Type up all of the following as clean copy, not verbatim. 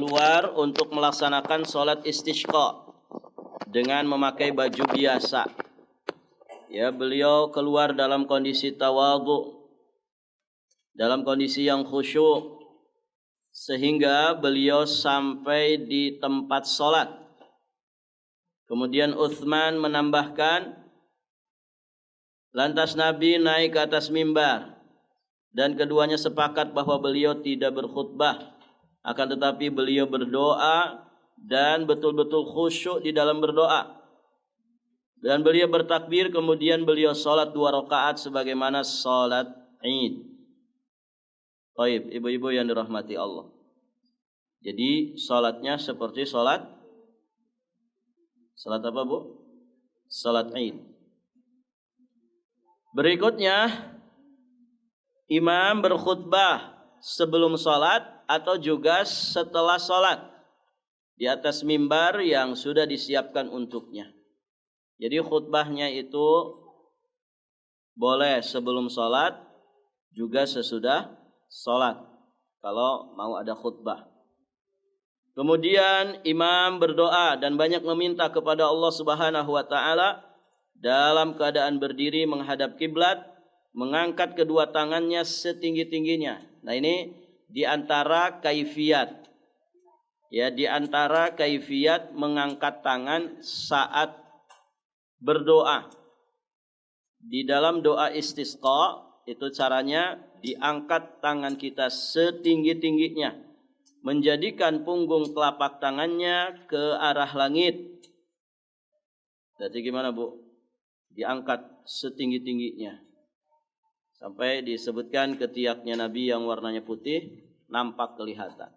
keluar untuk melaksanakan sholat istisqa dengan memakai baju biasa. Ya, beliau keluar dalam kondisi tawadhu, dalam kondisi yang khusyuk, sehingga beliau sampai di tempat sholat. Kemudian Utsman menambahkan, lantas Nabi naik ke atas mimbar dan keduanya sepakat bahwa beliau tidak berkhutbah, akan tetapi beliau berdoa dan betul-betul khusyuk di dalam berdoa. Dan beliau bertakbir, kemudian beliau sholat 2 rakaat sebagaimana sholat Id. Baik, ibu-ibu yang dirahmati Allah. Jadi sholatnya seperti sholat apa, Bu? Sholat Id. Berikutnya, imam berkhutbah sebelum sholat atau juga setelah sholat di atas mimbar yang sudah disiapkan untuknya. Jadi khutbahnya itu boleh sebelum sholat juga sesudah sholat kalau mau ada khutbah. Kemudian imam berdoa dan banyak meminta kepada Allah Subhanahu wa taala dalam keadaan berdiri menghadap kiblat, mengangkat kedua tangannya setinggi-tingginya. Nah, ini di antara kaifiyat. Ya, di antara kaifiyat mengangkat tangan saat berdoa. Di dalam doa istisqa itu caranya diangkat tangan kita setinggi-tingginya, menjadikan punggung telapak tangannya ke arah langit. Jadi gimana, Bu? Diangkat setinggi-tingginya sampai disebutkan ketiaknya Nabi yang warnanya putih nampak kelihatan.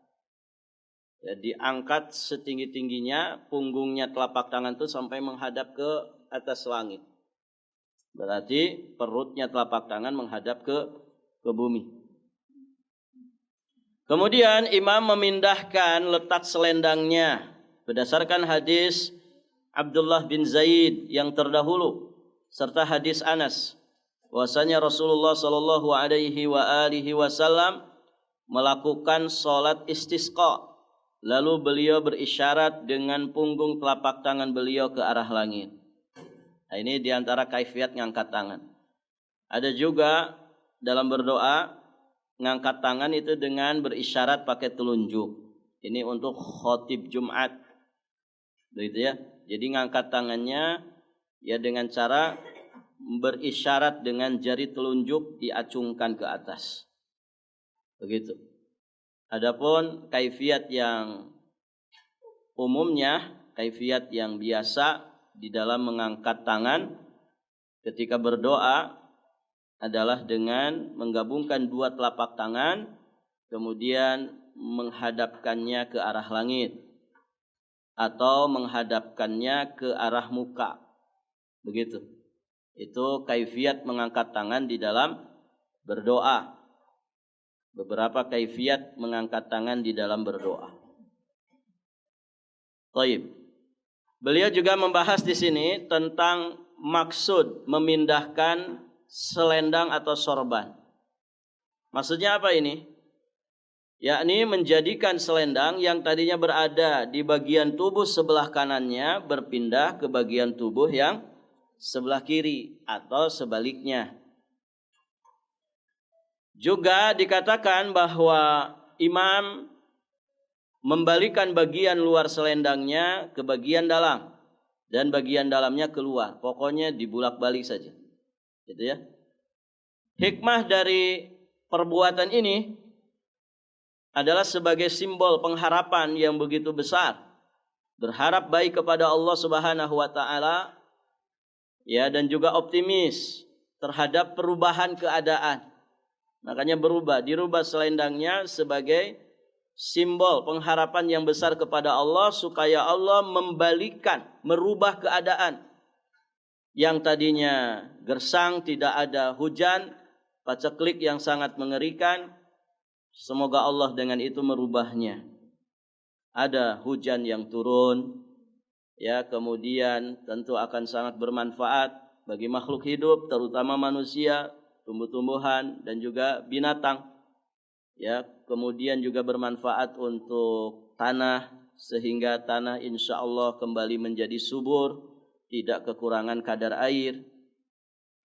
Ya, diangkat setinggi-tingginya, punggungnya telapak tangan itu sampai menghadap ke atas langit. Berarti perutnya telapak tangan menghadap ke bumi. Kemudian imam memindahkan letak selendangnya berdasarkan hadis Abdullah bin Zaid yang terdahulu serta hadis Anas. Bahwasanya Rasulullah sallallahu alaihi wasallam melakukan salat istisqa. Lalu beliau berisyarat dengan punggung telapak tangan beliau ke arah langit. Nah, ini diantara kaifiat ngangkat tangan. Ada juga dalam berdoa, ngangkat tangan itu dengan berisyarat pakai telunjuk. Ini untuk khotib Jumat. Begitu ya. Jadi ngangkat tangannya ya dengan cara berisyarat dengan jari telunjuk diacungkan ke atas. Begitu. Adapun kaifiat yang umumnya, kaifiat yang biasa di dalam mengangkat tangan ketika berdoa adalah dengan menggabungkan 2 telapak tangan, kemudian menghadapkannya ke arah langit atau menghadapkannya ke arah muka. Begitu. Itu kaifiat mengangkat tangan di dalam berdoa. Beberapa kaifiat mengangkat tangan di dalam berdoa. Baik. Beliau juga membahas di sini tentang maksud memindahkan selendang atau sorban. Maksudnya apa ini? Yakni menjadikan selendang yang tadinya berada di bagian tubuh sebelah kanannya berpindah ke bagian tubuh yang sebelah kiri atau sebaliknya. Juga dikatakan bahwa imam membalikan bagian luar selendangnya ke bagian dalam dan bagian dalamnya keluar. Pokoknya dibulak-balik saja. Gitu ya. Hikmah dari perbuatan ini adalah sebagai simbol pengharapan yang begitu besar. Berharap baik kepada Allah Subhanahu wa taala ya, dan juga optimis terhadap perubahan keadaan. Makanya dirubah selendangnya sebagai simbol pengharapan yang besar kepada Allah supaya Allah membalikan, merubah keadaan yang tadinya gersang, tidak ada hujan, paceklik yang sangat mengerikan. Semoga Allah dengan itu merubahnya. Ada hujan yang turun, ya, kemudian tentu akan sangat bermanfaat bagi makhluk hidup, terutama manusia, tumbuh-tumbuhan dan juga binatang. Ya, kemudian juga bermanfaat untuk tanah sehingga tanah insya Allah kembali menjadi subur, tidak kekurangan kadar air.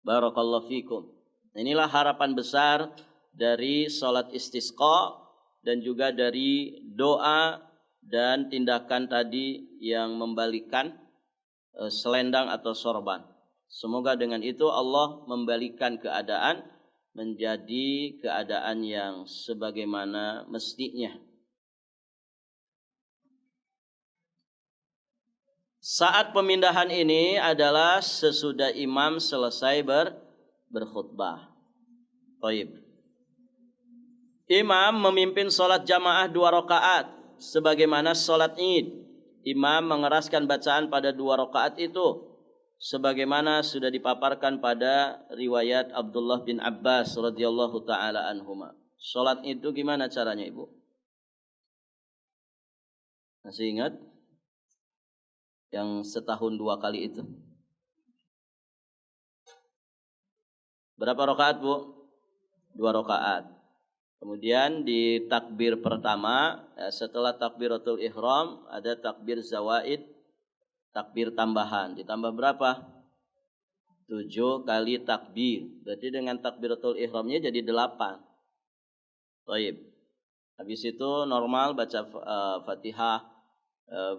Barakallahu fikum. Inilah harapan besar dari salat istisqa dan juga dari doa dan tindakan tadi yang membalikkan selendang atau sorban. Semoga dengan itu Allah membalikan keadaan menjadi keadaan yang sebagaimana mestinya. Saat pemindahan ini adalah sesudah imam selesai berkhutbah. Baik. Imam memimpin sholat jamaah 2 rakaat sebagaimana sholat Id. Imam mengeraskan bacaan pada 2 rakaat itu sebagaimana sudah dipaparkan pada riwayat Abdullah bin Abbas radhiyallahu taala anhuma. Sholat itu gimana caranya, Ibu? Masih ingat? Yang setahun 2 kali itu. Berapa rakaat, Bu? 2 rakaat. Kemudian di takbir pertama, setelah takbiratul ihram ada takbir zawaid, takbir tambahan. Ditambah berapa? 7 kali takbir. Berarti dengan takbiratul ihramnya jadi 8. Baik. Habis itu normal baca Fatihah,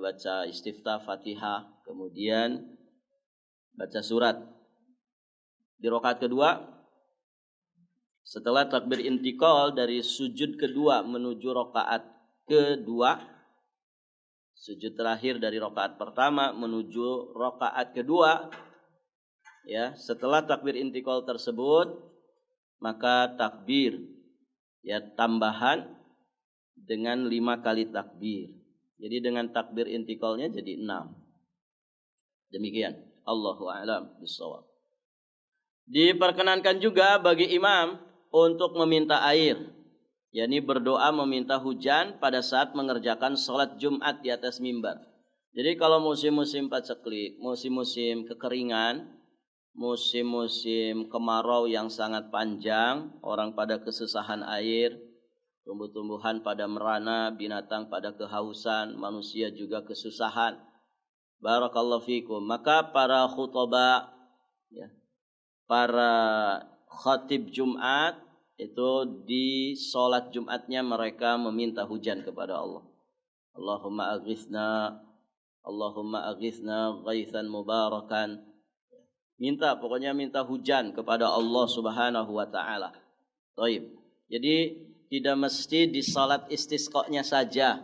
baca istiftah Fatihah, kemudian baca surat. Di rakaat kedua, setelah takbir intikal dari sujud kedua menuju rakaat kedua, sujud terakhir dari rakaat pertama menuju rakaat kedua, ya, setelah takbir intikal tersebut maka takbir ya tambahan dengan 5 kali takbir. Jadi dengan takbir intikalnya jadi 6. Demikian. Allahu a'lam bishawab. Diperkenankan juga bagi imam untuk meminta air, yakni berdoa meminta hujan pada saat mengerjakan sholat Jumat di atas mimbar. Jadi kalau musim-musim paceklik, musim-musim kekeringan, musim-musim kemarau yang sangat panjang, orang pada kesusahan air, tumbuh-tumbuhan pada merana, binatang pada kehausan, manusia juga kesusahan. Barakallahu fikum. Maka para khutbah, ya, para khatib Jumat itu di sholat Jumatnya mereka meminta hujan kepada Allah. Allahumma aghithna ghaithan mubarakan. Pokoknya minta hujan kepada Allah Subhanahu wa taala. Baik. Jadi tidak mesti di salat istisqanya saja.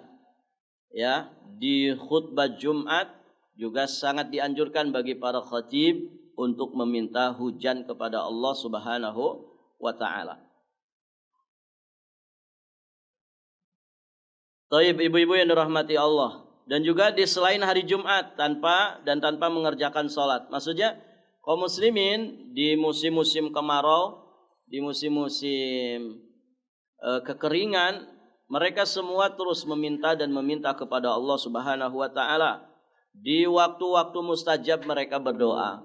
Ya, di khutbah Jumat juga sangat dianjurkan bagi para khatib untuk meminta hujan kepada Allah Subhanahu wa taala. Taib, ibu-ibu yang dirahmati Allah, dan juga di selain hari Jumat tanpa mengerjakan sholat. Maksudnya kaum muslimin di musim-musim kemarau, di musim-musim kekeringan, mereka semua terus meminta kepada Allah Subhanahu wa taala. Di waktu-waktu mustajab mereka berdoa.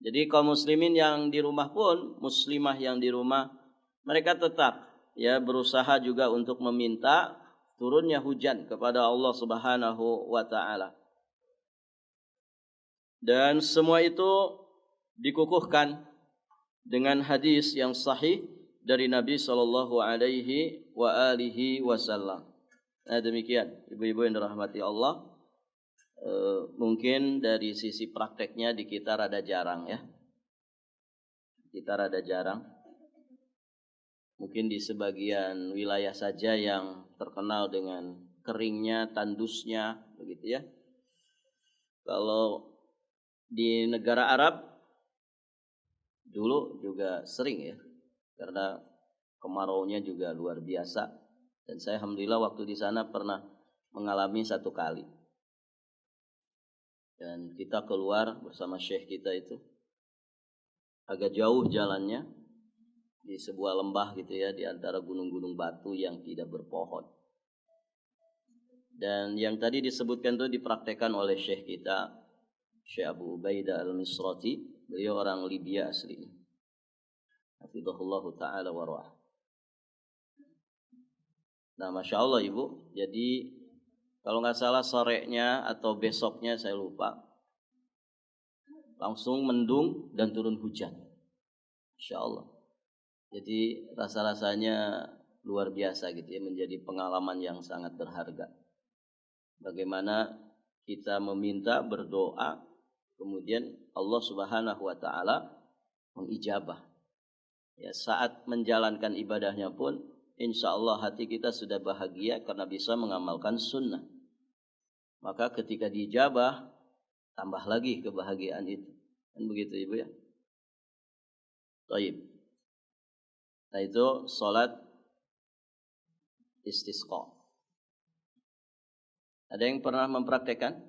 Jadi kaum muslimin yang di rumah pun, muslimah yang di rumah, mereka tetap ya berusaha juga untuk meminta turunnya hujan kepada Allah Subhanahu wa taala. Dan semua itu dikukuhkan dengan hadis yang sahih dari Nabi sallallahu alaihi wa alihi wasallam. Nah, demikian ibu-ibu yang dirahmati Allah. Mungkin dari sisi prakteknya di kita rada jarang ya. Kita rada jarang. Mungkin di sebagian wilayah saja yang terkenal dengan keringnya, tandusnya, begitu ya. Kalau di negara Arab dulu juga sering ya, karena kemaraunya juga luar biasa. Dan saya alhamdulillah waktu di sana pernah mengalami 1 kali. Dan kita keluar bersama syekh kita itu, agak jauh jalannya, di sebuah lembah gitu ya, di antara gunung-gunung batu yang tidak berpohon. Dan yang tadi disebutkan itu dipraktekkan oleh syekh kita, Syekh Abu Ubaidah Al-Misrati. Beliau orang Libya aslinya. Hafizahullah ta'ala wa ra'ah. Nah, Masya Allah ibu, jadi Kalau nggak salah sorenya atau besoknya saya lupa. Langsung mendung dan turun hujan. Insya Allah. Jadi rasa-rasanya luar biasa gitu ya, menjadi pengalaman yang sangat berharga. Bagaimana kita meminta, berdoa, kemudian Allah Subhanahu wa taala mengijabah. Ya, saat menjalankan ibadahnya pun insya Allah hati kita sudah bahagia karena bisa mengamalkan sunnah. Maka ketika diijabah, tambah lagi kebahagiaan itu. Kan begitu Ibu ya? Baik. Nah itu sholat istisqa. Ada yang pernah mempraktekkan?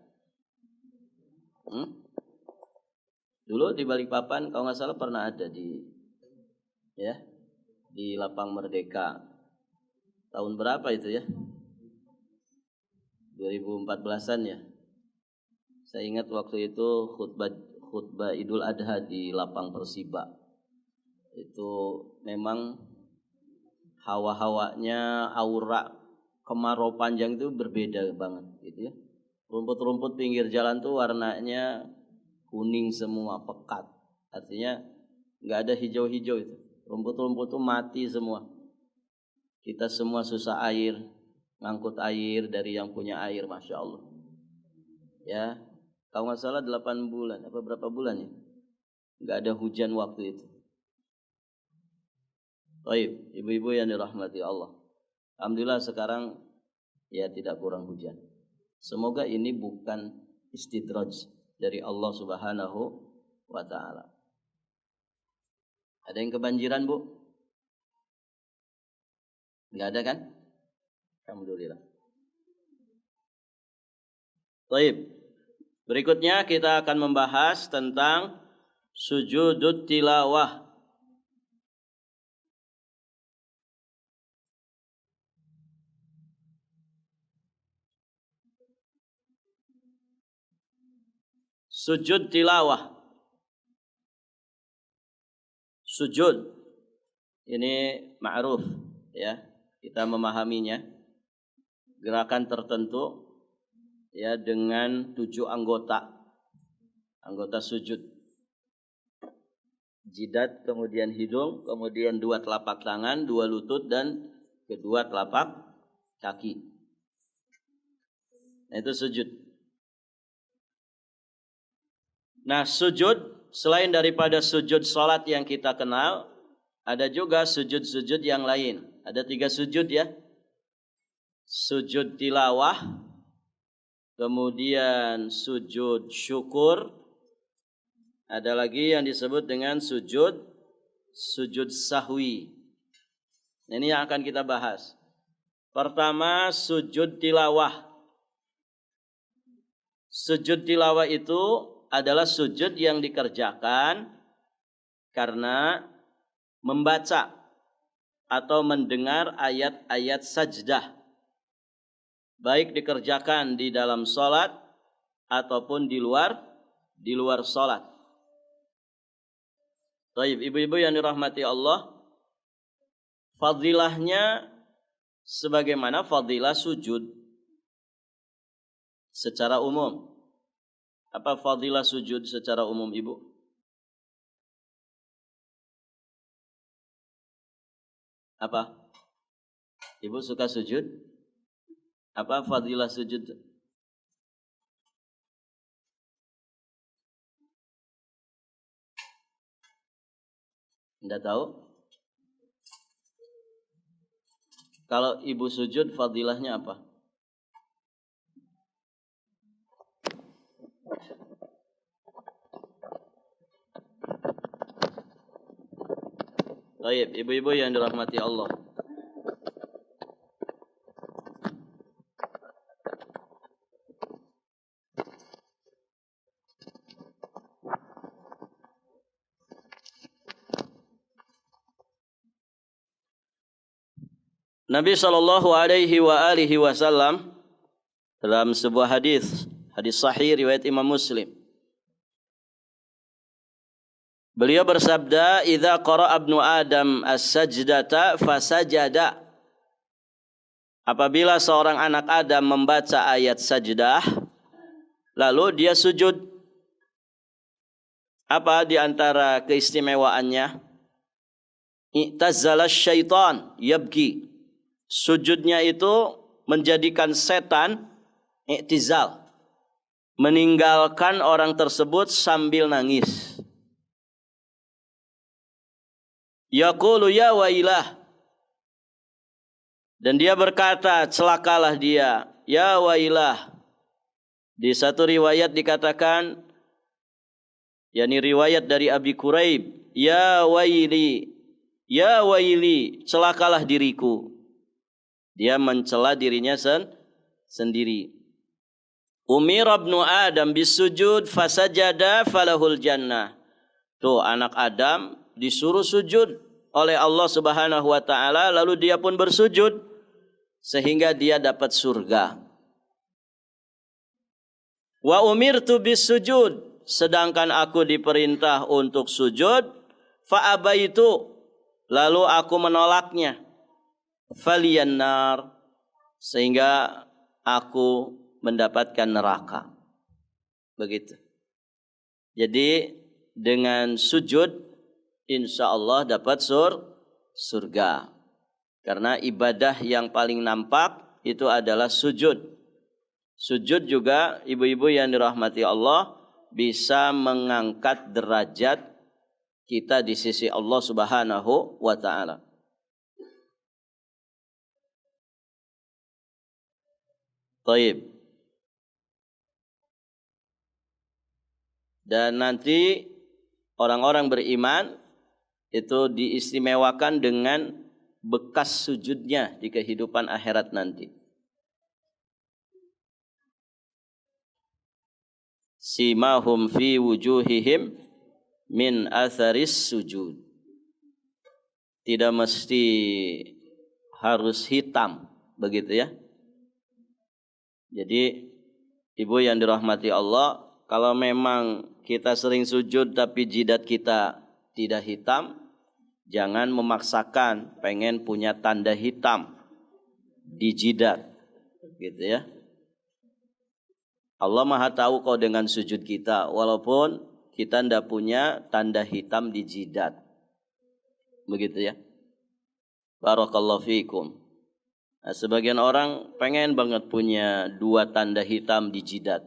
Dulu di Balikpapan kalau nggak salah pernah ada di Lapang Merdeka. Tahun berapa itu ya? 2014-an ya. Saya ingat waktu itu khutbah Idul Adha di Lapang Persiba. Itu memang hawa-hawanya, aura kemarau panjang itu berbeda banget gitu ya. Rumput-rumput pinggir jalan tuh warnanya kuning semua, pekat. Artinya nggak ada hijau-hijau itu. Rumput-rumput tuh mati semua. Kita semua susah air, ngangkut air dari yang punya air, Masya Allah. Ya, kalau nggak salah 8 bulan, apa berapa bulan ya? Nggak ada hujan waktu itu. Baik, ibu-ibu yang dirahmati Allah. Alhamdulillah sekarang ya tidak kurang hujan. Semoga ini bukan istidraj dari Allah Subhanahu wa taala. Ada yang kebanjiran, Bu? Enggak ada kan? Alhamdulillah. Baik. Berikutnya kita akan membahas tentang sujudut tilawah. Sujud tilawah. Sujud ini ma'ruf ya, kita memahaminya. Gerakan tertentu ya dengan 7 anggota sujud. Jidat, kemudian hidung, kemudian 2 telapak tangan, 2 lutut dan kedua telapak kaki. Nah, itu sujud. Nah, sujud selain daripada sujud salat yang kita kenal, ada juga sujud-sujud yang lain. Ada 3 sujud ya. Sujud tilawah, kemudian sujud syukur, ada lagi yang disebut dengan sujud sahwi. Nah, ini yang akan kita bahas. Pertama, sujud tilawah. Sujud tilawah itu adalah sujud yang dikerjakan karena membaca atau mendengar ayat-ayat sajdah, baik dikerjakan di dalam salat ataupun di luar salat. Baik, ibu-ibu yang dirahmati Allah, fadilahnya sebagaimana fadilah sujud secara umum. Apa fadilah sujud secara umum, Ibu? Apa? Ibu suka sujud? Apa fadilah sujud? Anda tahu? Kalau ibu sujud, fadilahnya apa? Baik, ibu-ibu yang dirahmati Allah. Nabi sallallahu alaihi wasallam dalam sebuah hadis sahih riwayat Imam Muslim, beliau bersabda, "Idza qara'a ibnu Adam as-sajdata fasajada apabila seorang anak Adam membaca ayat sajdah, lalu dia sujud. Apa di antara keistimewaannya? I'tazala syaitan yabki. Sujudnya itu menjadikan setan i'tizal, meninggalkan orang tersebut sambil nangis. Yaqulu ya wailah. Dan dia berkata, celakalah dia, ya wailah. Di satu riwayat dikatakan, yakni riwayat dari Abi Quraib, ya waili, celakalah diriku. Dia mencela dirinya sendiri. Umir ibnu Adam bisujud fasajada falahul jannah. Tuh anak Adam disuruh sujud oleh Allah Subhanahu wa taala, lalu dia pun bersujud sehingga dia dapat surga. Wa umirtu bisujud, sedangkan aku diperintah untuk sujud, fa abaitu, lalu aku menolaknya. Faliyan nar, sehingga aku mendapatkan neraka. Begitu. Jadi dengan sujud insya Allah dapat surga. Karena ibadah yang paling nampak itu adalah sujud. Sujud juga ibu-ibu yang dirahmati Allah bisa mengangkat derajat kita di sisi Allah Subhanahu wa taala. Baik. Dan nanti orang-orang beriman itu diistimewakan dengan bekas sujudnya di kehidupan akhirat nanti. Simahum fi wujuhihim min atharis sujud. Tidak mesti harus hitam, begitu ya. Jadi ibu yang dirahmati Allah, kalau memang kita sering sujud tapi jidat kita tidak hitam, jangan memaksakan pengen punya tanda hitam di jidat, gitu ya. Allah Maha tahu kau dengan sujud kita, walaupun kita tidak punya tanda hitam di jidat, begitu ya. Barakallahu fiikum. Nah, sebagian orang pengen banget punya 2 tanda hitam di jidat.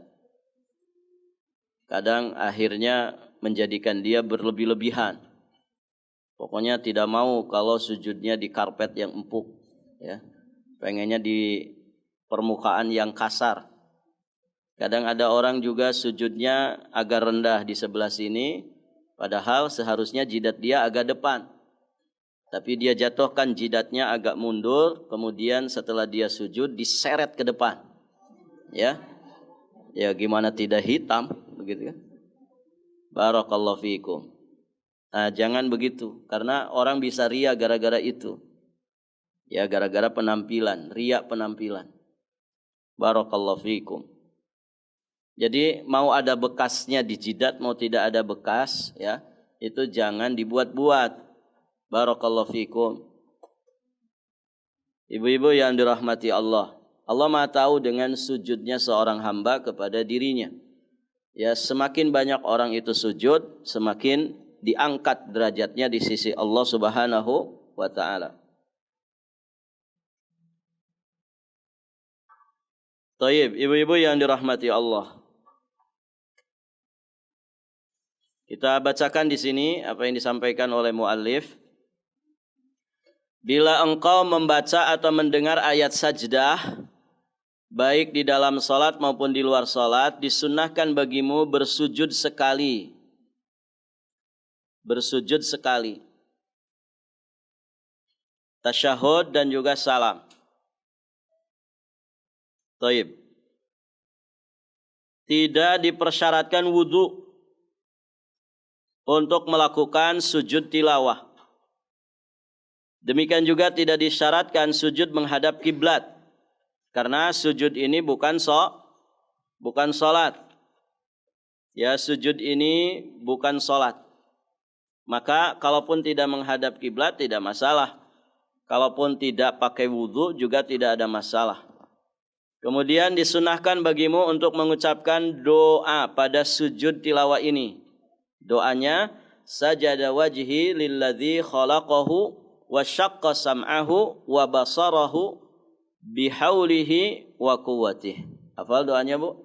Kadang akhirnya menjadikan dia berlebih-lebihan. Pokoknya tidak mau kalau sujudnya di karpet yang empuk, ya. Pengennya di permukaan yang kasar. Kadang ada orang juga sujudnya agak rendah di sebelah sini, padahal seharusnya jidat dia agak depan. Tapi dia jatuhkan jidatnya agak mundur, kemudian setelah dia sujud diseret ke depan. Ya. Ya gimana tidak hitam, begitu kan? Barakallahu fiikum. Nah, jangan begitu, karena orang bisa ria gara-gara itu. Ya, gara-gara penampilan, ria penampilan. Barakallahu fiikum. Jadi mau ada bekasnya di jidat, mau tidak ada bekas, ya, itu jangan dibuat-buat. Barakallahu fiikum. Ibu-ibu yang dirahmati Allah, Allah Maha tahu dengan sujudnya seorang hamba kepada dirinya. Ya, semakin banyak orang itu sujud, semakin diangkat derajatnya di sisi Allah Subhanahu wa taala. Taib, ibu-ibu yang dirahmati Allah. Kita bacakan di sini apa yang disampaikan oleh muallif. Bila engkau membaca atau mendengar ayat sajdah, baik di dalam salat maupun di luar salat, disunnahkan bagimu bersujud sekali. Bersujud sekali. Tasyahud dan juga salam. Taib. Tidak dipersyaratkan wudu untuk melakukan sujud tilawah. Demikian juga tidak disyaratkan sujud menghadap kiblat. Karena sujud ini bukan salat. Ya, sujud ini bukan salat. Maka kalaupun tidak menghadap kiblat tidak masalah. Kalaupun tidak pakai wudhu juga tidak ada masalah. Kemudian disunahkan bagimu untuk mengucapkan doa pada sujud tilawah ini. Doanya, sajada wajhi lilladzi khalaqahu wa syaqqa sam'ahu wa basarahu bihaulihi wa quwwatihi. Hafal doanya, Bu?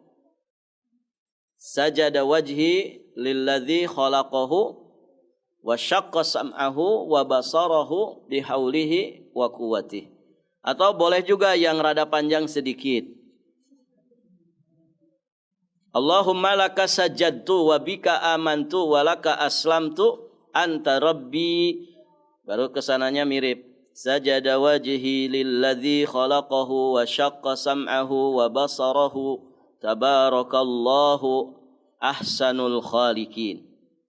Sajada wajhi lilladzi khalaqahu wa syaqqa sam'ahu wa basarahu bihaulihi wa quwwatihi. Atau boleh juga yang rada panjang sedikit. Allahumma laka sajadtu wa bika amantu wa laka aslamtu anta rabbi. Baru kesananya mirip. Sajada wajhi lilladzi khalaqahu wa syaqqa sam'ahu wa basarahu tabarakallahu ahsanul khaliqin.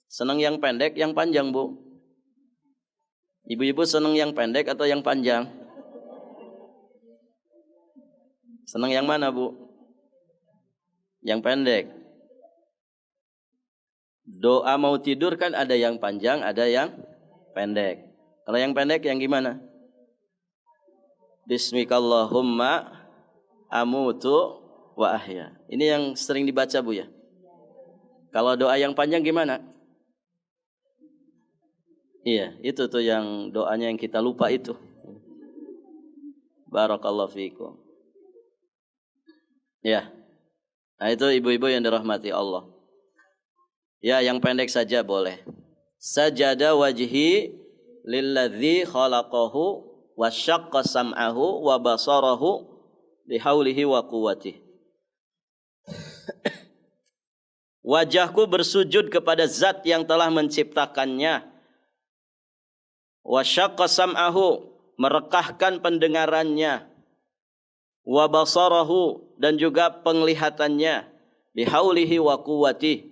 Senang yang pendek, yang panjang, Bu? Ibu-ibu senang yang pendek atau yang panjang? Senang yang mana, Bu? Yang pendek. Doa mau tidur kan ada yang panjang, ada yang pendek. Kalau yang pendek yang gimana? Bismikallahumma amutu wa ahya. Ini yang sering dibaca, Bu, ya. Kalau doa yang panjang gimana? Iya, itu tuh yang doanya yang kita lupa itu. Barakallahu fiikum. Ya. Nah, itu ibu-ibu yang dirahmati Allah. Ya, yang pendek saja boleh. Sajada wajhi lilladzi khalaqahu wa syaqqa sam'ahu wa basarahu bihaulihi wa quwwatihi. Wajahku bersujud kepada zat yang telah menciptakannya. Wa syaqqa sam'ahu, merekahkan pendengarannya. Wa basarahu, dan juga penglihatannya. Bihaulihi wa quwwatihi,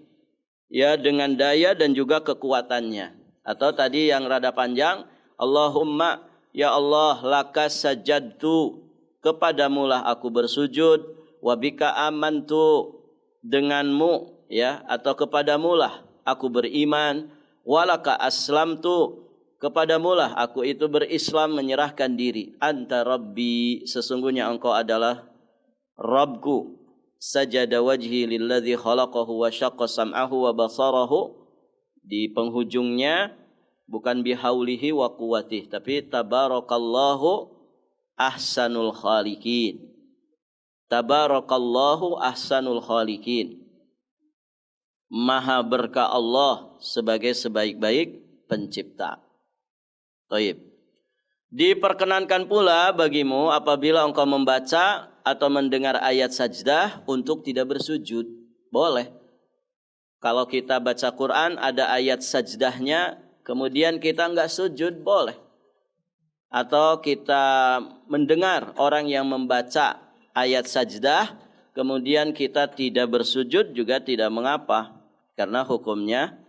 ya, dengan daya dan juga kekuatannya. Atau tadi yang rada panjang, Allahumma, ya Allah, laka sajadtu, kepadamulah aku bersujud, wa bika amantu, denganmu, ya, atau kepadamulah aku beriman, walaka aslamtu, kepadamulah aku itu berislam, menyerahkan diri. Anta rabbi, sesungguhnya engkau adalah Rabbku. Sajada wajhi lilladzi khalaqahu wa syaqqa sam'ahu wa basarahu. Di penghujungnya bukan bihaulihi wa quwwatihi, tapi tabarakallahu ahsanul khaliqin. Tabarakallahu ahsanul khaliqin. Maha berkah Allah sebagai sebaik-baik pencipta. Taib. Diperkenankan pula bagimu apabila engkau membaca atau mendengar ayat sajdah untuk tidak bersujud. Boleh. Kalau kita baca Quran ada ayat sajdahnya, kemudian kita enggak sujud, boleh. Atau kita mendengar orang yang membaca ayat sajdah, kemudian kita tidak bersujud juga tidak mengapa. Karena hukumnya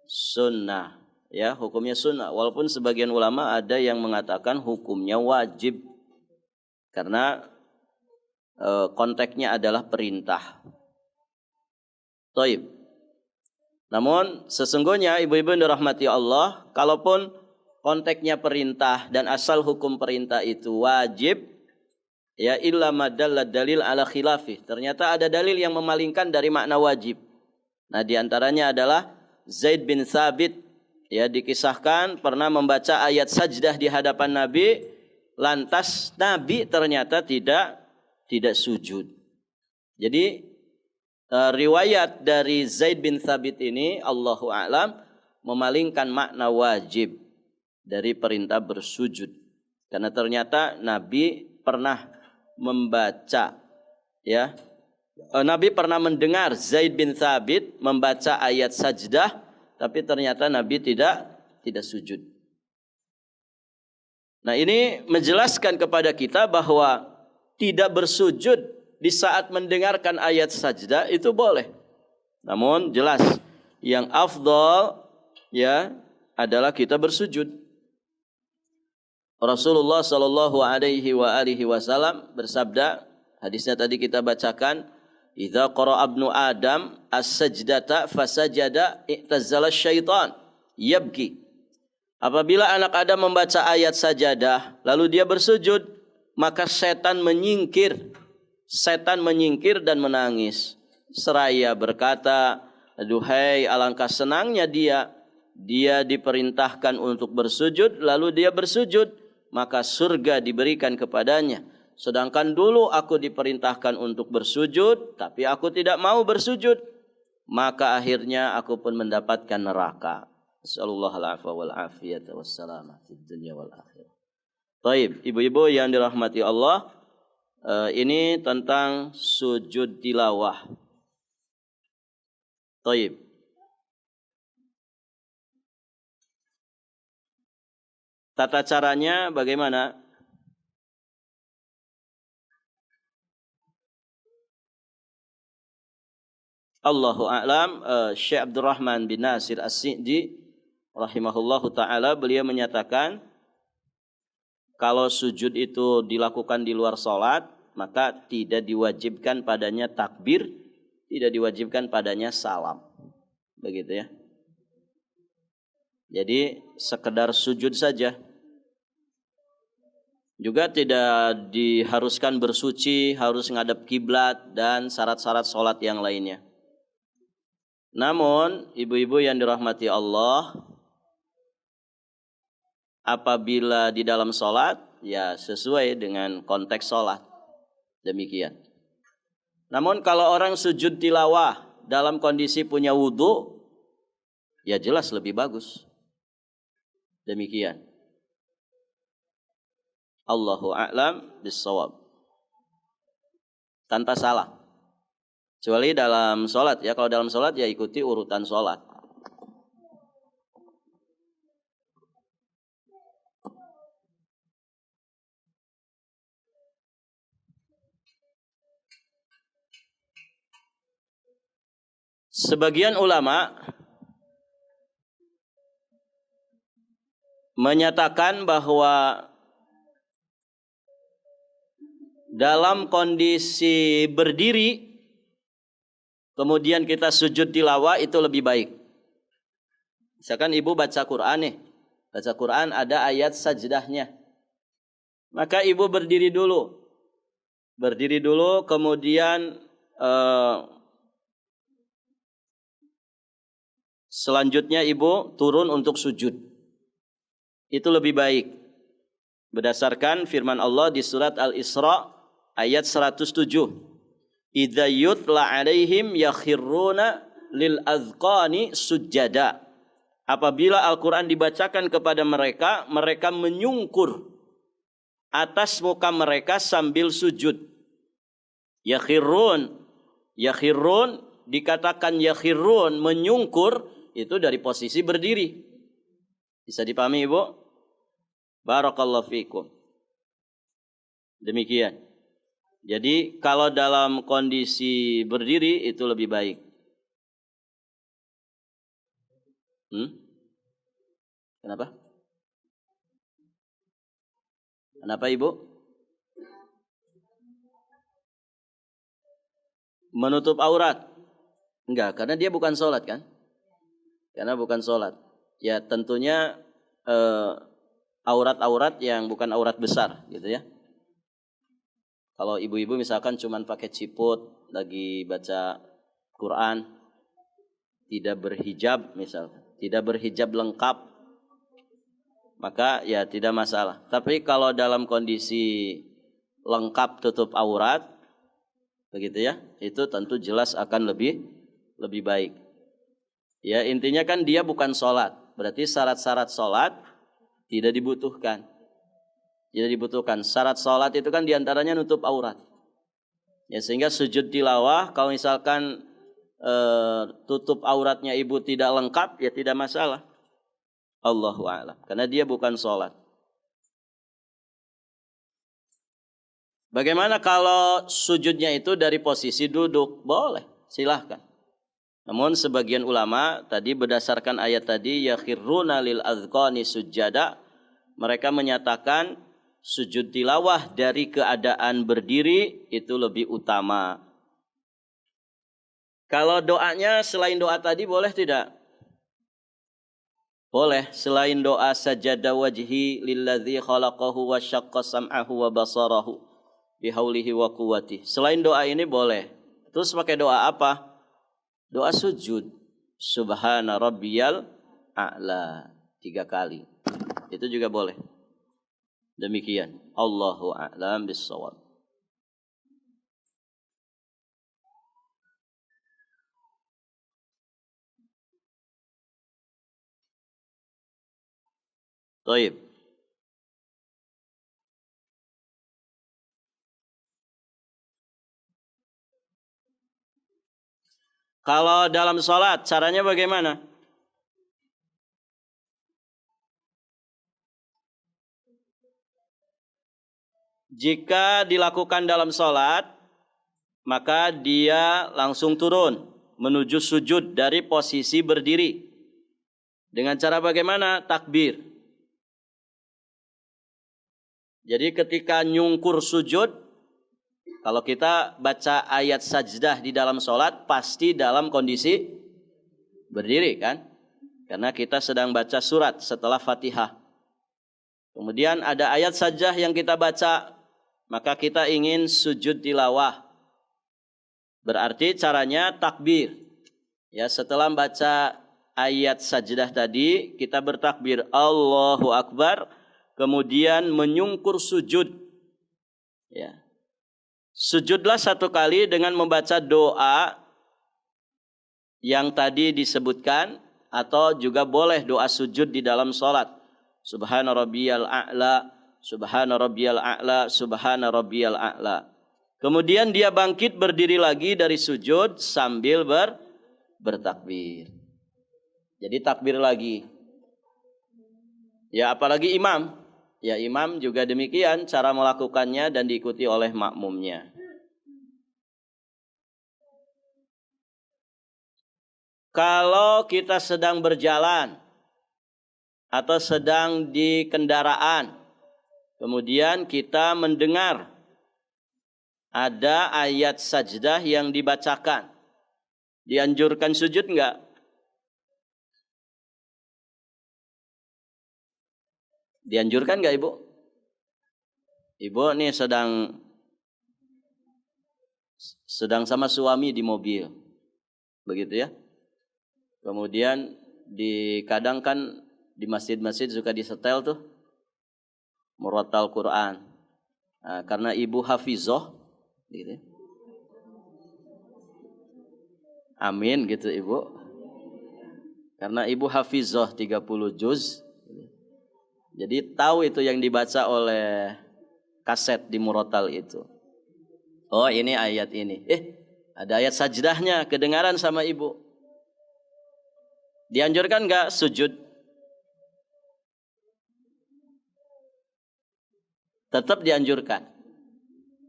sunnah. Ya, hukumnya sunnah. Walaupun sebagian ulama ada yang mengatakan hukumnya wajib. Karena konteksnya adalah perintah. Taib. Namun sesungguhnya ibu-ibu yang dirahmati Allah, kalaupun konteksnya perintah dan asal hukum perintah itu wajib, ya illa madalla dalil ala khilafih. Ternyata ada dalil yang memalingkan dari makna wajib. Nah, diantaranya adalah Zaid bin Thabit. Ya, dikisahkan pernah membaca ayat sajdah di hadapan Nabi, lantas Nabi ternyata tidak sujud. Jadi riwayat dari Zaid bin Thabit ini, Allahu a'lam, memalingkan makna wajib dari perintah bersujud. Karena ternyata Nabi pernah membaca, ya, Nabi pernah mendengar Zaid bin Thabit membaca ayat sajdah, tapi ternyata Nabi tidak sujud. Nah, ini menjelaskan kepada kita bahwa tidak bersujud di saat mendengarkan ayat sajdah itu boleh. Namun jelas yang afdal, ya, adalah kita bersujud. Rasulullah sallallahu alaihi wasallam bersabda, hadisnya tadi kita bacakan, idza qara'a ibnu Adam as-sajdata fasajada i'tazala syaitan yabki. Apabila anak Adam membaca ayat sajadah, lalu dia bersujud, maka setan menyingkir. Setan menyingkir dan menangis. Seraya berkata, aduhai alangkah senangnya dia. Dia diperintahkan untuk bersujud, lalu dia bersujud, maka surga diberikan kepadanya. Sedangkan dulu aku diperintahkan untuk bersujud, tapi aku tidak mau bersujud. Maka akhirnya aku pun mendapatkan neraka. Sallallahu alaihi wal afiyata wassalamah fid dunya wal akhirah. Baik, ibu-ibu yang dirahmati Allah, ini tentang sujud tilawah. Baik. Tata caranya bagaimana? Allahu a'lam. Syekh Abdurrahman bin Nasir As-Sa'di rahimahullahu ta'ala, beliau menyatakan kalau sujud itu dilakukan di luar sholat, maka tidak diwajibkan padanya takbir, tidak diwajibkan padanya salam. Begitu ya. Jadi sekedar sujud saja. Juga tidak diharuskan bersuci, harus ngadep kiblat dan syarat-syarat sholat yang lainnya. Namun ibu-ibu yang dirahmati Allah, apabila di dalam sholat, ya sesuai dengan konteks sholat. Demikian. Namun kalau orang sujud tilawah dalam kondisi punya wudhu, ya jelas lebih bagus. Demikian. Allahu a'lam bis-shawab. Tanpa salah. Kecuali dalam sholat ya. Kalau dalam sholat ya ikuti urutan sholat. Sebagian ulama menyatakan bahwa dalam kondisi berdiri kemudian kita sujud tilawah itu lebih baik. Misalkan ibu baca Quran nih, baca Quran ada ayat sajdahnya, maka ibu berdiri dulu, kemudian selanjutnya ibu turun untuk sujud. Itu lebih baik. Berdasarkan firman Allah di surat Al-Isra ayat 107. Idza yutla alaihim yakhirruna lil azqani sujada. Apabila Al-Quran dibacakan kepada mereka, mereka menyungkur atas muka mereka sambil sujud. Yakhirrun. Yakhirrun dikatakan yakhirrun, menyungkur, itu dari posisi berdiri. Bisa dipahami ibu? Barakallahu fikum. Demikian. Jadi kalau dalam kondisi berdiri itu lebih baik. Kenapa? Kenapa ibu? Menutup aurat? Enggak, karena dia bukan sholat kan? Karena bukan sholat. Ya tentunya aurat-aurat yang bukan aurat besar gitu ya. Kalau ibu-ibu misalkan cuman pakai ciput lagi baca Quran, tidak berhijab misalkan, tidak berhijab lengkap, maka ya tidak masalah. Tapi kalau dalam kondisi lengkap tutup aurat, begitu ya, itu tentu jelas akan lebih baik. Ya intinya kan dia bukan sholat, berarti syarat-syarat sholat tidak dibutuhkan. Tidak dibutuhkan. Syarat sholat itu kan diantaranya nutup aurat. Ya sehingga sujud tilawah kalau misalkan tutup auratnya ibu tidak lengkap ya tidak masalah. Allahu a'lam. Karena dia bukan sholat. Bagaimana kalau sujudnya itu dari posisi duduk? Boleh, silahkan. Namun sebagian ulama tadi berdasarkan ayat tadi yakhirruna lil azqani sujada, mereka menyatakan sujud tilawah dari keadaan berdiri itu lebih utama. Kalau doanya selain doa tadi boleh tidak? Boleh selain doa sajada wajhi lilladzi khalaqahu wa syaqqa sam'ahu wa basarahu bihaulihi wa quwwatihi. Selain doa ini boleh. Terus pakai doa apa? Doa sujud. Subhana rabbiyal a'la 3 kali. Itu juga boleh. Demikian. Allahu a'lam bissawab. Baik. Kalau dalam sholat, caranya bagaimana? Jika dilakukan dalam sholat, maka dia langsung turun menuju sujud dari posisi berdiri. Dengan cara bagaimana? Takbir. Jadi ketika nyungkur sujud, kalau kita baca ayat sajdah di dalam sholat, pasti dalam kondisi berdiri kan? Karena kita sedang baca surat setelah Fatihah. Kemudian ada ayat sajdah yang kita baca, maka kita ingin sujud tilawah. Berarti caranya takbir. Ya, setelah baca ayat sajdah tadi, kita bertakbir Allahu Akbar, kemudian menyungkur sujud. Ya. Sujudlah 1 kali dengan membaca doa yang tadi disebutkan, atau juga boleh doa sujud di dalam sholat. Subhana rabbiyal a'la, subhana rabbiyal a'la, subhana rabbiyal a'la. Kemudian dia bangkit berdiri lagi dari sujud sambil bertakbir. Jadi takbir lagi. Ya, apalagi imam. Ya, imam juga demikian cara melakukannya dan diikuti oleh makmumnya. Kalau kita sedang berjalan atau sedang di kendaraan, kemudian kita mendengar ada ayat sajdah yang dibacakan, dianjurkan sujud enggak? Dianjurkan enggak, Ibu? Ibu nih sedang sama suami di mobil. Begitu ya. Kemudian kadang kan di masjid-masjid suka disetel tuh murattal Quran. Nah, karena ibu hafizah gitu. Amin gitu Ibu. Karena ibu hafizah 30 juz. Jadi tahu itu yang dibaca oleh kaset di murattal itu. Oh, ini ayat ini. Ada ayat sajdahnya kedengaran sama ibu. Dianjurkan enggak sujud? Tetap dianjurkan.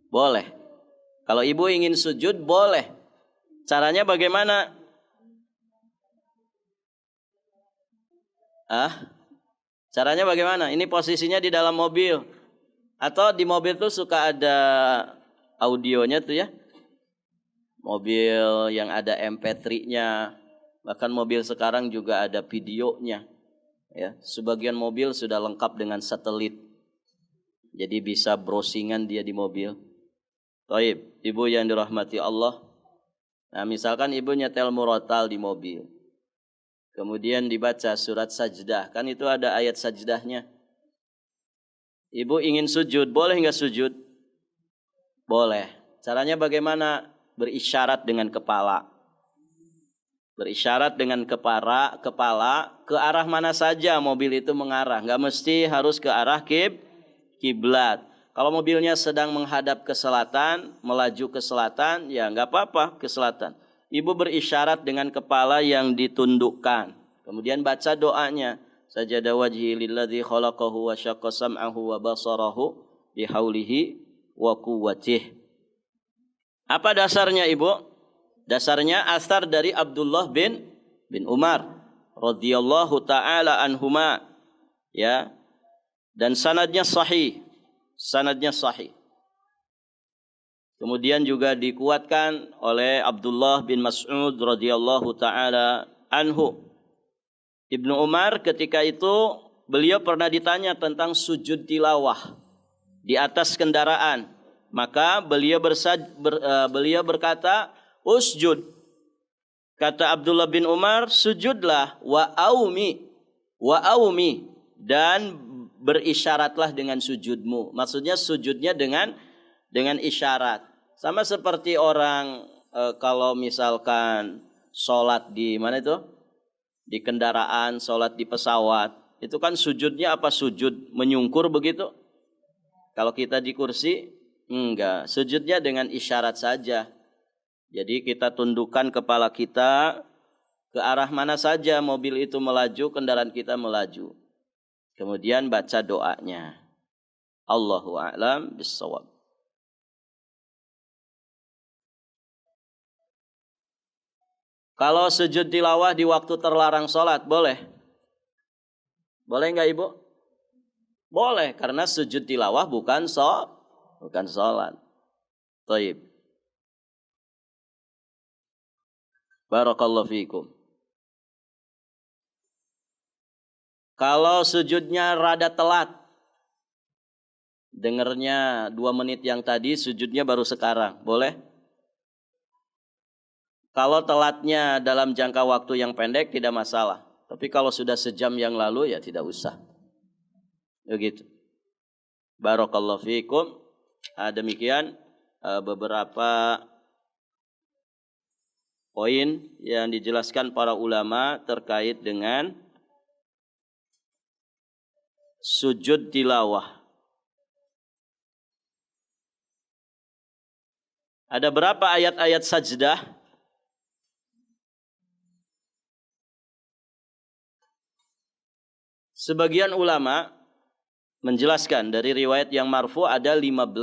Boleh. Kalau ibu ingin sujud, boleh. Caranya bagaimana? Caranya bagaimana? Ini posisinya di dalam mobil. Atau di mobil tuh suka ada audionya tuh ya. Mobil yang ada MP3-nya. Bahkan mobil sekarang juga ada videonya. Ya, sebagian mobil sudah lengkap dengan satelit. Jadi bisa browsingan dia di mobil. Taib, ibu yang dirahmati Allah. Nah, misalkan ibu nyetel murattal di mobil. Kemudian dibaca surat sajdah. Kan itu ada ayat sajdahnya. Ibu ingin sujud, boleh enggak sujud? Boleh. Caranya bagaimana? Berisyarat dengan kepala. Berisyarat dengan kepala ke arah mana saja mobil itu mengarah. Enggak mesti harus ke arah kiblat. Kalau mobilnya sedang menghadap ke selatan, melaju ke selatan, ya enggak apa-apa ke selatan. Ibu berisyarat dengan kepala yang ditundukkan. Kemudian baca doanya. Sajada wajhi lilladzi khalaqahu wa syaqqa sam'ahu wa basarahu bihaulihi wa quwwatihi. Apa dasarnya Ibu? Dasarnya asar dari Abdullah bin Umar radhiyallahu taala anhuma, ya. Dan sanadnya sahih. Sanadnya sahih. Kemudian juga dikuatkan oleh Abdullah bin Mas'ud radhiyallahu taala anhu. Ibnu Umar ketika itu beliau pernah ditanya tentang sujud tilawah di atas kendaraan. Maka beliau berkata, usjud. Kata Abdullah bin Umar, sujudlah wa aumi dan berisyaratlah dengan sujudmu. Maksudnya sujudnya dengan isyarat. Sama seperti orang kalau misalkan sholat di mana itu? Di kendaraan, sholat di pesawat. Itu kan sujudnya apa? Sujud menyungkur begitu? Kalau kita di kursi, enggak. Sujudnya dengan isyarat saja. Jadi kita tundukkan kepala kita ke arah mana saja mobil itu melaju, kendaraan kita melaju. Kemudian baca doanya. Allahu a'lam bissawab. Kalau sujud tilawah di waktu terlarang sholat, boleh? Boleh enggak Ibu? Boleh, karena sujud tilawah bukan sholat. Taib. Barakallahu fiikum. Kalau sujudnya rada telat, dengernya 2 menit yang tadi, sujudnya baru sekarang, boleh? Kalau telatnya dalam jangka waktu yang pendek tidak masalah. Tapi kalau sudah sejam yang lalu ya tidak usah. Begitu. Barakallahu fiikum. Demikian beberapa poin yang dijelaskan para ulama terkait dengan sujud tilawah. Ada berapa ayat-ayat sajdah? Sebagian ulama menjelaskan dari riwayat yang marfu ada 15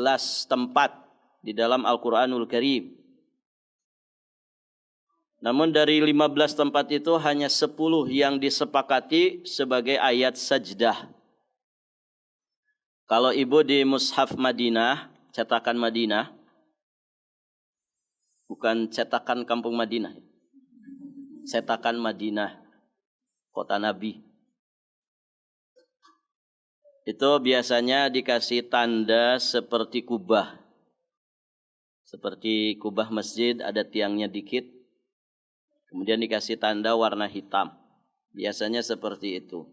tempat di dalam Al-Quranul Karim. Namun dari 15 tempat itu hanya 10 yang disepakati sebagai ayat sajdah. Kalau Ibu di Mushaf Madinah, cetakan Madinah, bukan cetakan Kampung Madinah, cetakan Madinah, kota Nabi. Itu biasanya dikasih tanda seperti kubah. Seperti kubah masjid ada tiangnya dikit. Kemudian dikasih tanda warna hitam. Biasanya seperti itu.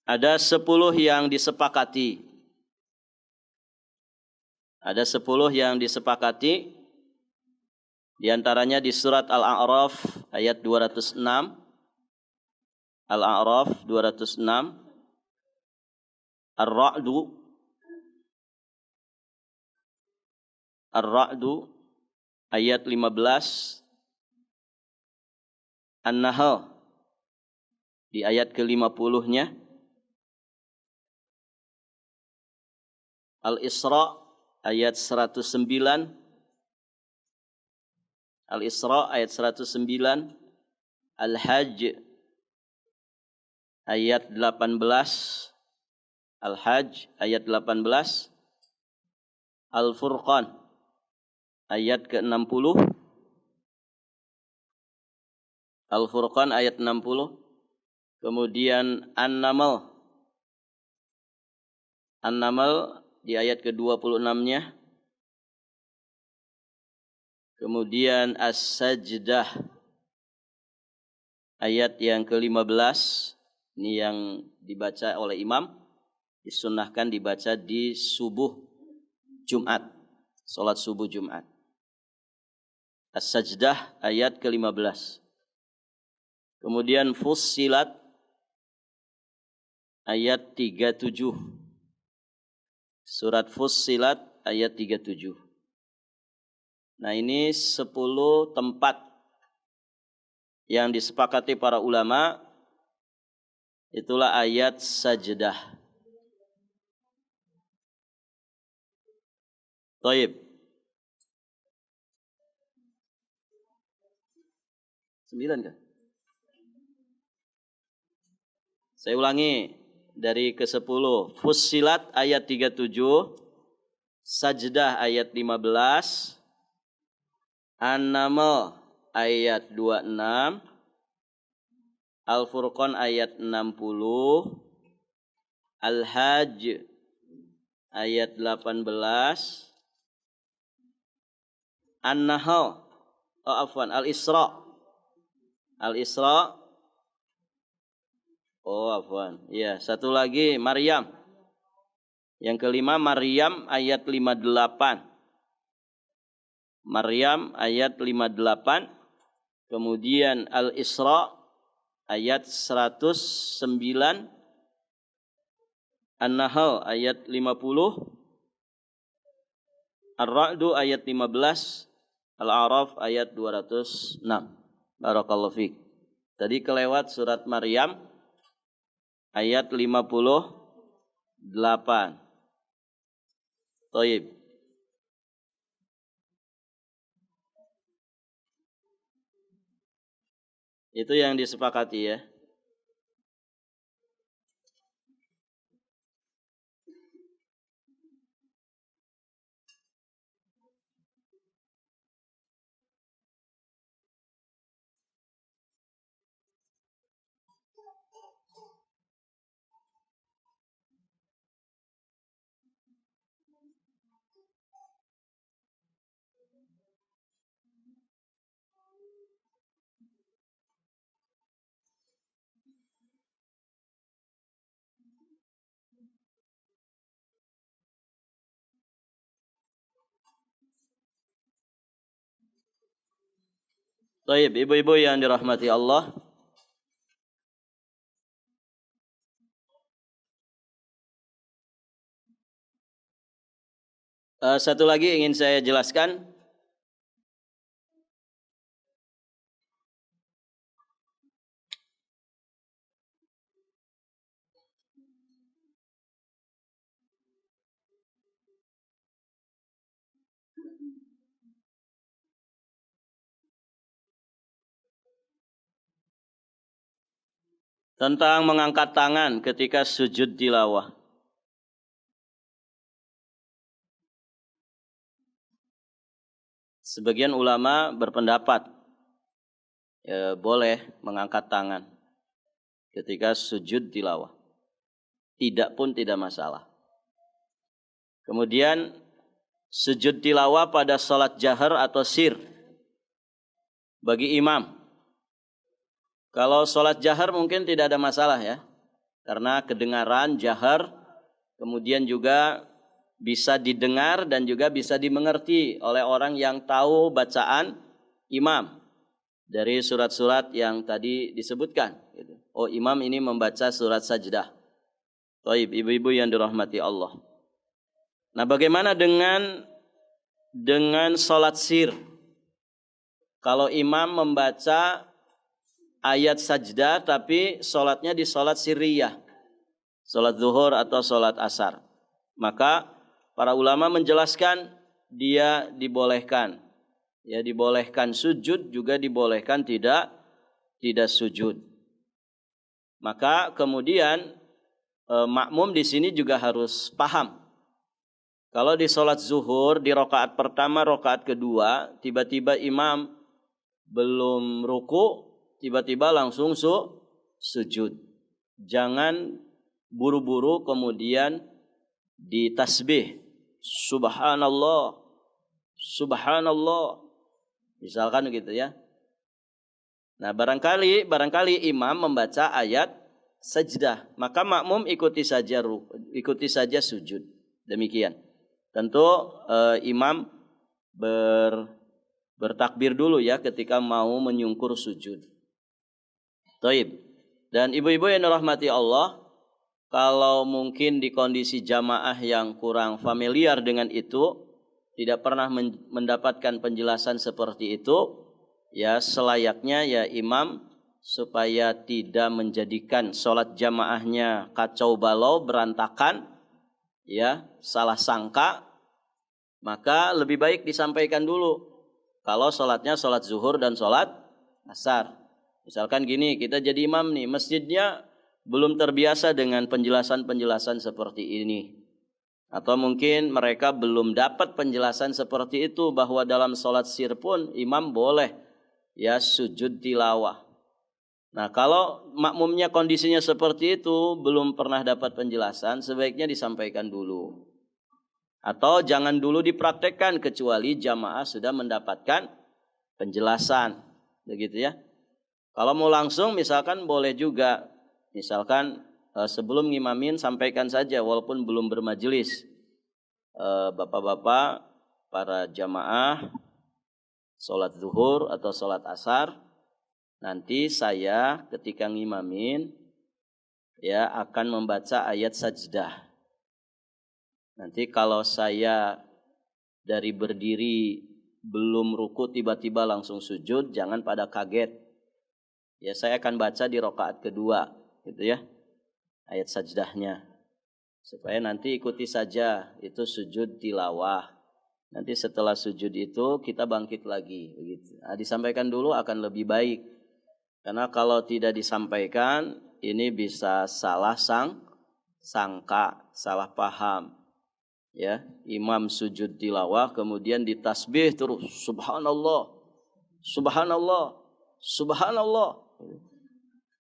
Ada 10 yang disepakati. Ada 10 yang disepakati. Di antaranya di surat Al-A'raf ayat 206. Al-A'raf 206. Ar-Ra'du ayat 15. An-Nahl di ayat ke-50-nya. Al-Isra ayat 109. Al-Isra ayat 109. Al-Hajj ayat 18. Al-Hajj ayat 18. Al-Furqan ayat ke-60. Al-Furqan ayat 60. Kemudian An-Naml. An-Naml di ayat ke-26-nya. Kemudian As-Sajdah ayat yang ke-15. Ini yang dibaca oleh imam. Disunnahkan dibaca di subuh Jumat. Salat subuh Jumat. As-Sajdah ayat ke-15. Kemudian Fussilat ayat 37. Surat Fussilat ayat 37. Nah ini 10 tempat yang disepakati para ulama. Itulah ayat sajdah. Taib. 9 kan? Saya ulangi dari ke-10. Fussilat ayat 37. Sajdah ayat 15. An-Naml ayat 26, Al-Furqan ayat 60, Al-Hajj ayat 18, An-Nahl, Al-Isra. Al-Isra. Ya, satu lagi Maryam. Yang kelima Maryam ayat 58. Maryam ayat 58. Kemudian Al-Isra ayat 109. An-Nahl ayat 50. Ar-Ra'du ayat 15. Al-A'raf ayat 206. Barakallahu fiik. Tadi kelewat surat Maryam ayat 58. Thayyib. Itu yang disepakati ya. Baik, ibu-ibu yang dirahmati Allah. Satu lagi ingin saya jelaskan. Tentang mengangkat tangan ketika sujud tilawah. Sebagian ulama berpendapat boleh mengangkat tangan ketika sujud tilawah. Tidak pun tidak masalah. Kemudian sujud tilawah pada salat jahar atau sir bagi imam. Kalau salat jahar mungkin tidak ada masalah ya. Karena kedengaran jahar kemudian juga bisa didengar dan juga bisa dimengerti oleh orang yang tahu bacaan imam dari surat-surat yang tadi disebutkan. Oh, imam ini membaca surat sajdah. Taib, ibu-ibu yang dirahmati Allah. Nah, bagaimana dengan salat sir? Kalau imam membaca ayat sajdah tapi salatnya di salat sirriyah, salat zuhur atau salat asar, maka para ulama menjelaskan dia dibolehkan. Ya, dibolehkan sujud juga dibolehkan tidak sujud. Maka kemudian makmum di sini juga harus paham. Kalau di salat zuhur di rakaat pertama, rakaat kedua, tiba-tiba imam belum ruku, tiba-tiba langsung sujud. Jangan buru-buru kemudian ditasbih. Subhanallah. Subhanallah. Misalkan gitu ya. Nah, barangkali imam membaca ayat sajdah, maka makmum ikuti saja sujud. Demikian. Tentu imam bertakbir dulu ya ketika mau menyungkur sujud. Taib. Dan ibu-ibu yang dirahmati Allah, kalau mungkin di kondisi jamaah yang kurang familiar dengan itu, tidak pernah mendapatkan penjelasan seperti itu, ya selayaknya ya imam supaya tidak menjadikan sholat jamaahnya kacau balau, berantakan, ya salah sangka, maka lebih baik disampaikan dulu. Kalau sholatnya sholat zuhur dan sholat asar. Misalkan gini, kita jadi imam nih, masjidnya belum terbiasa dengan penjelasan-penjelasan seperti ini. Atau mungkin mereka belum dapat penjelasan seperti itu, bahwa dalam sholat sir pun imam boleh ya sujud tilawah. Nah, kalau makmumnya kondisinya seperti itu, belum pernah dapat penjelasan, sebaiknya disampaikan dulu. Atau jangan dulu dipraktekkan kecuali jamaah sudah mendapatkan penjelasan. Begitu ya. Kalau mau langsung misalkan boleh juga. Misalkan sebelum ngimamin sampaikan saja walaupun belum bermajelis. Bapak-bapak, para jamaah, sholat zuhur atau sholat asar, nanti saya ketika ngimamin ya akan membaca ayat sajdah. Nanti kalau saya dari berdiri belum ruku tiba-tiba langsung sujud, jangan pada kaget. Ya saya akan baca di rakaat kedua, gitu ya, ayat sajdahnya. Supaya nanti ikuti saja, itu sujud tilawah. Nanti setelah sujud itu kita bangkit lagi, begitu. Nah, disampaikan dulu akan lebih baik. Karena kalau tidak disampaikan, ini bisa salah sangka, salah paham. Ya, imam sujud tilawah kemudian ditasbih terus subhanallah, subhanallah, subhanallah.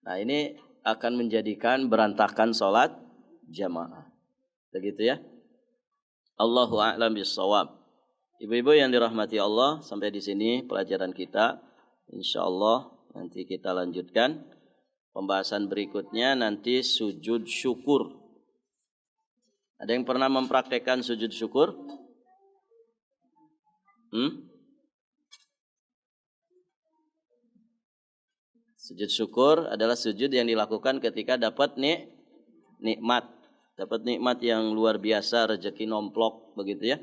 Nah, ini akan menjadikan berantakan sholat jamaah. Begitu ya. Allahu a'lam bishawab. Ibu-ibu yang dirahmati Allah, sampai di sini pelajaran kita. Insyaallah nanti kita lanjutkan pembahasan berikutnya nanti sujud syukur. Ada yang pernah mempraktekkan sujud syukur? Sujud syukur adalah sujud yang dilakukan ketika dapat nikmat. Dapat nikmat yang luar biasa, rezeki nomplok, begitu ya.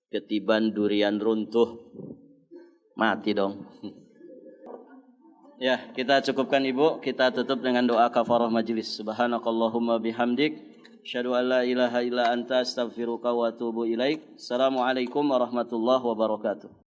Ketiban durian runtuh. Mati dong. Ya, kita cukupkan Ibu. Kita tutup dengan doa kafarah majelis. Subhanakallahumma bihamdik. Asyhadu an la ilaha illa anta astaghfiruka wa atubu ilaik. Assalamualaikum warahmatullahi wabarakatuh.